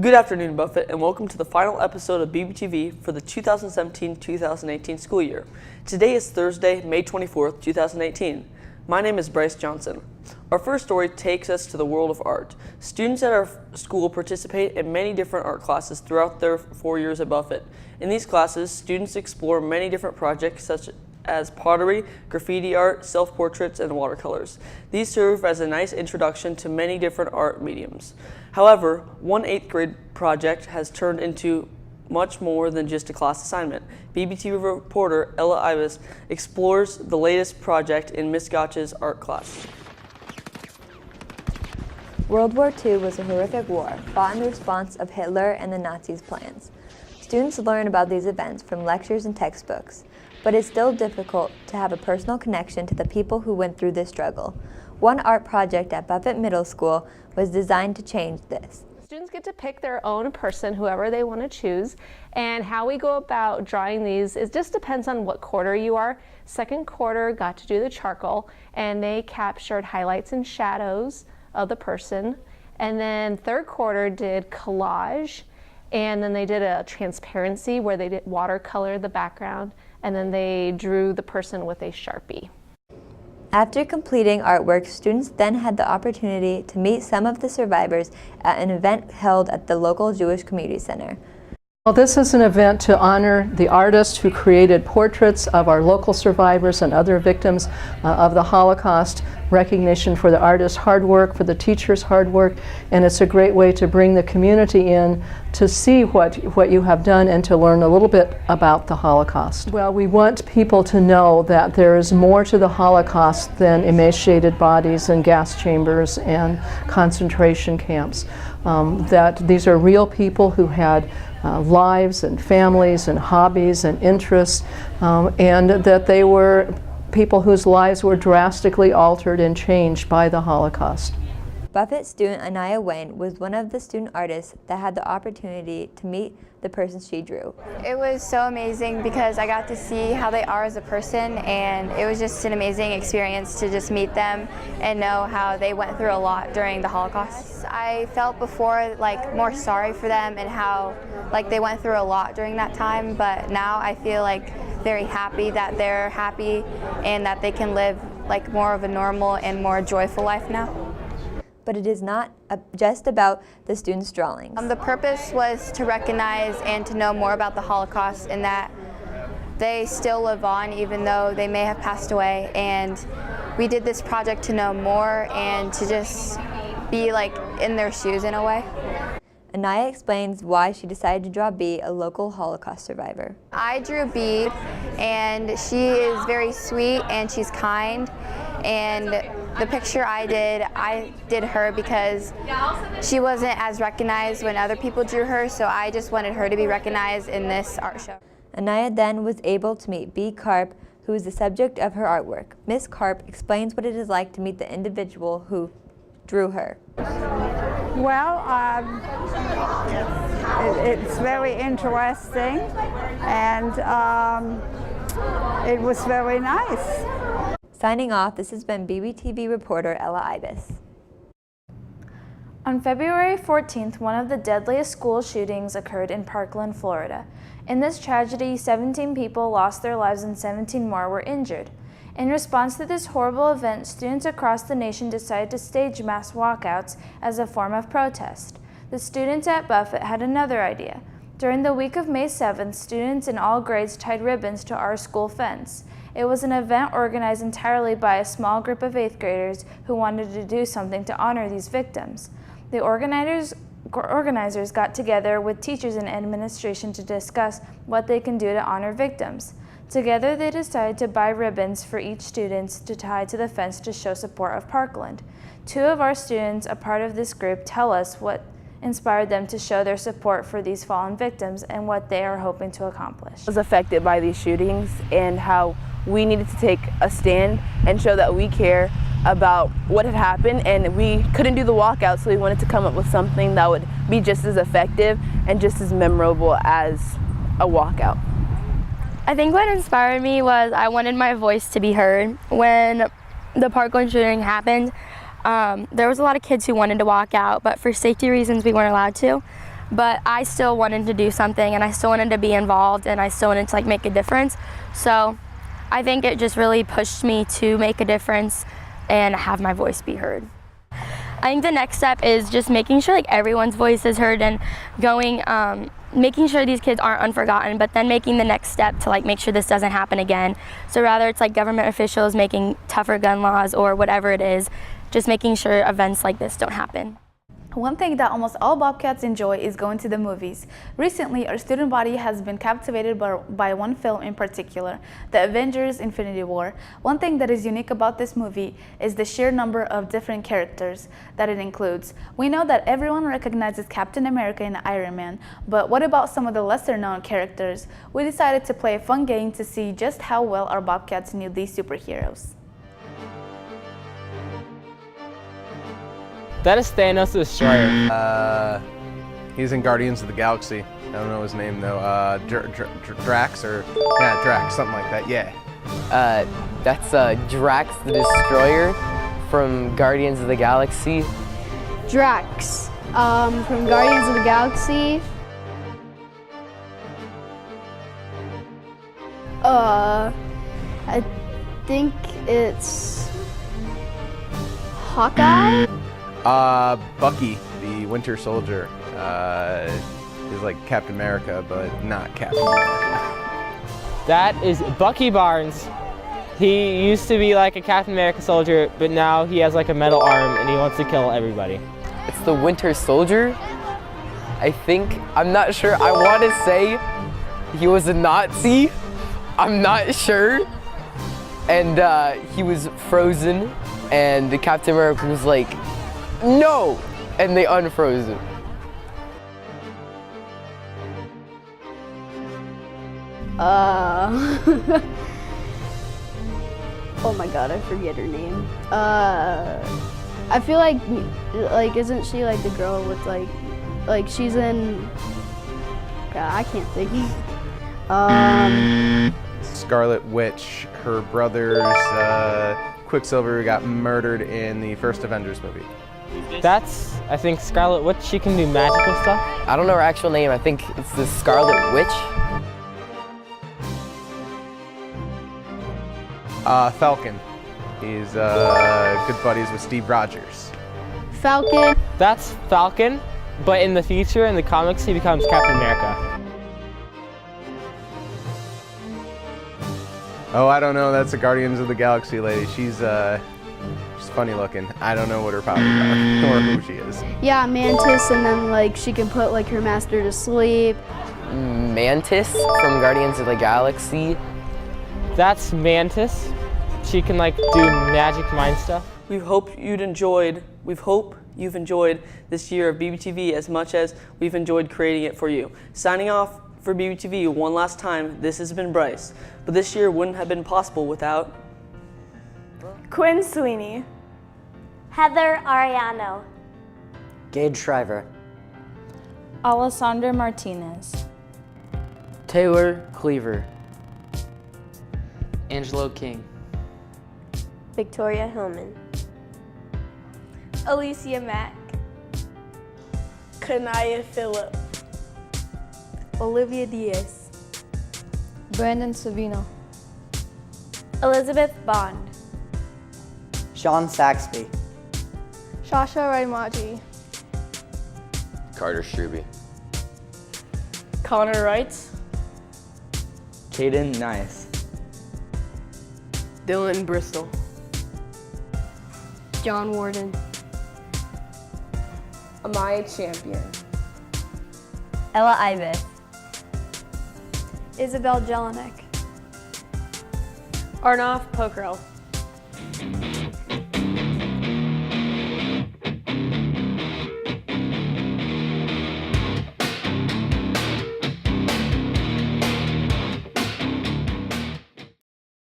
Good afternoon, Buffett, and welcome to the final episode of BBTV for the 2017-2018 school year. Today is Thursday, May 24th, 2018. My name is Bryce Johnson. Our first story takes us to the world of art. Students at our school participate in many different art classes throughout their 4 years at Buffett. In these classes, students explore many different projects such as pottery, graffiti art, self-portraits, and watercolors. These serve as a nice introduction to many different art mediums. However, one 8th grade project has turned into much more than just a class assignment. BBTV reporter Ella Ibis explores the latest project in Miss Gotch's art class. World War II was a horrific war, fought in the response of Hitler and the Nazis' plans. Students learn about these events from lectures and textbooks, but it's still difficult to have a personal connection to the people who went through this struggle. One art project at Buffett Middle School was designed to change this. Students get to pick their own person, whoever they want to choose, and how we go about drawing these, it just depends on what quarter you are. Second quarter got to do the charcoal, and they captured highlights and shadows of the person. And then third quarter did collage, and then they did a transparency where they did watercolor the background, and then they drew the person with a Sharpie. After completing artwork, students then had the opportunity to meet some of the survivors at an event held at the local Jewish Community Center. Well, this is an event to honor the artist who created portraits of our local survivors and other victims of the Holocaust, recognition for the artist's hard work, for the teacher's hard work, and it's a great way to bring the community in to see what you have done and to learn a little bit about the Holocaust. Well, we want people to know that there is more to the Holocaust than emaciated bodies and gas chambers and concentration camps. That these are real people who had lives and families and hobbies and interests, and that they were people whose lives were drastically altered and changed by the Holocaust. Buffett student Anaya Wayne was one of the student artists that had the opportunity to meet the person she drew. It was so amazing because I got to see how they are as a person, and it was just an amazing experience to just meet them and know how they went through a lot during the Holocaust. I felt before more sorry for them and how they went through a lot during that time, but now I feel very happy that they're happy and that they can live more of a normal and more joyful life now. But it is not just about the students' drawings. The purpose was to recognize and to know more about the Holocaust and that they still live on even though they may have passed away, and we did this project to know more and to just be in their shoes in a way. Anaya explains why she decided to draw B, a local Holocaust survivor. I drew B, and she is very sweet and she's kind, and the picture I did her because she wasn't as recognized when other people drew her, so I just wanted her to be recognized in this art show. Anaya then was able to meet B. Karp, who is the subject of her artwork. Miss Karp explains what it is like to meet the individual who drew her. Well, it's very interesting, and it was very nice. Signing off, this has been BBTV reporter Ella Ibis. On February 14th, one of the deadliest school shootings occurred in Parkland, Florida. In this tragedy, 17 people lost their lives and 17 more were injured. In response to this horrible event, students across the nation decided to stage mass walkouts as a form of protest. The students at Buffett had another idea. During the week of May 7th, students in all grades tied ribbons to our school fence. It was an event organized entirely by a small group of 8th graders who wanted to do something to honor these victims. The organizers got together with teachers and administration to discuss what they can do to honor victims. Together, they decided to buy ribbons for each student to tie to the fence to show support of Parkland. 2 of our students, a part of this group, tell us what inspired them to show their support for these fallen victims and what they are hoping to accomplish. I was affected by these shootings and how we needed to take a stand and show that we care about what had happened, and we couldn't do the walkout, so we wanted to come up with something that would be just as effective and just as memorable as a walkout. I think what inspired me was I wanted my voice to be heard. When the Parkland shooting happened, there was a lot of kids who wanted to walk out, but for safety reasons we weren't allowed to. but I still wanted to do something and I still wanted to be involved and I still wanted to like make a difference. So I think it just really pushed me to make a difference and have my voice be heard. I think the next step is just making sure like everyone's voice is heard and going, making sure these kids aren't unforgotten, but then making the next step to like make sure this doesn't happen again. So rather it's like government officials making tougher gun laws or whatever it is, just making sure events like this don't happen. One thing that almost all Bobcats enjoy is going to the movies. Recently, our student body has been captivated by one film in particular, The Avengers: Infinity War. One thing that is unique about this movie is the sheer number of different characters that it includes. We know that everyone recognizes Captain America and Iron Man, but what about some of the lesser known characters? We decided to play a fun game to see just how well our Bobcats knew these superheroes. That is Thanos the Destroyer. He's in Guardians of the Galaxy. I don't know his name though. Drax Drax, something like that. Yeah. That's Drax the Destroyer from Guardians of the Galaxy. Drax from Guardians of the Galaxy. I think it's Hawkeye. Bucky, the Winter Soldier, is like Captain America, but not Captain America. That is Bucky Barnes. He used to be like a Captain America soldier, but now he has like a metal arm and he wants to kill everybody. It's the Winter Soldier, I think. I'm not sure. I want to say he was a Nazi. I'm not sure. And he was frozen, and the Captain America was like, no! And they unfroze him. Oh my god, I forget her name. I feel like isn't she like the girl with like she's in, God, I can't think. Scarlet Witch, her brothers, Quicksilver got murdered in the first Avengers movie. That's, I think, Scarlet Witch. She can do magical stuff. I don't know her actual name. I think it's the Scarlet Witch. Falcon. He's good buddies with Steve Rogers. Falcon. That's Falcon, but in the future, in the comics, he becomes Captain America. Oh, I don't know. That's a Guardians of the Galaxy lady. She's funny looking. I don't know what her powers are or who she is. Yeah, Mantis, and then like she can put like her master to sleep. Mantis from Guardians of the Galaxy. That's Mantis. She can like do magic mind stuff. We hope you've enjoyed this year of BBTV as much as we've enjoyed creating it for you. Signing off for BBTV one last time, this has been Bryce. But this year wouldn't have been possible without Quinn Sweeney, Heather Ariano, Gage Shriver, Alessandra Martinez, Taylor Cleaver, Angelo King, Victoria Hillman, Alicia Mack, Kanaya Phillip, Olivia Diaz, Brandon Savino, Elizabeth Bond, Sean Saxby, Shasha Raimaji, Carter Struby, Connor Wright, Caden Nice, Dylan Bristol, John Warden, Amaya Champion, Ella Ibis, Isabel Jelinek, Arnav Pokro.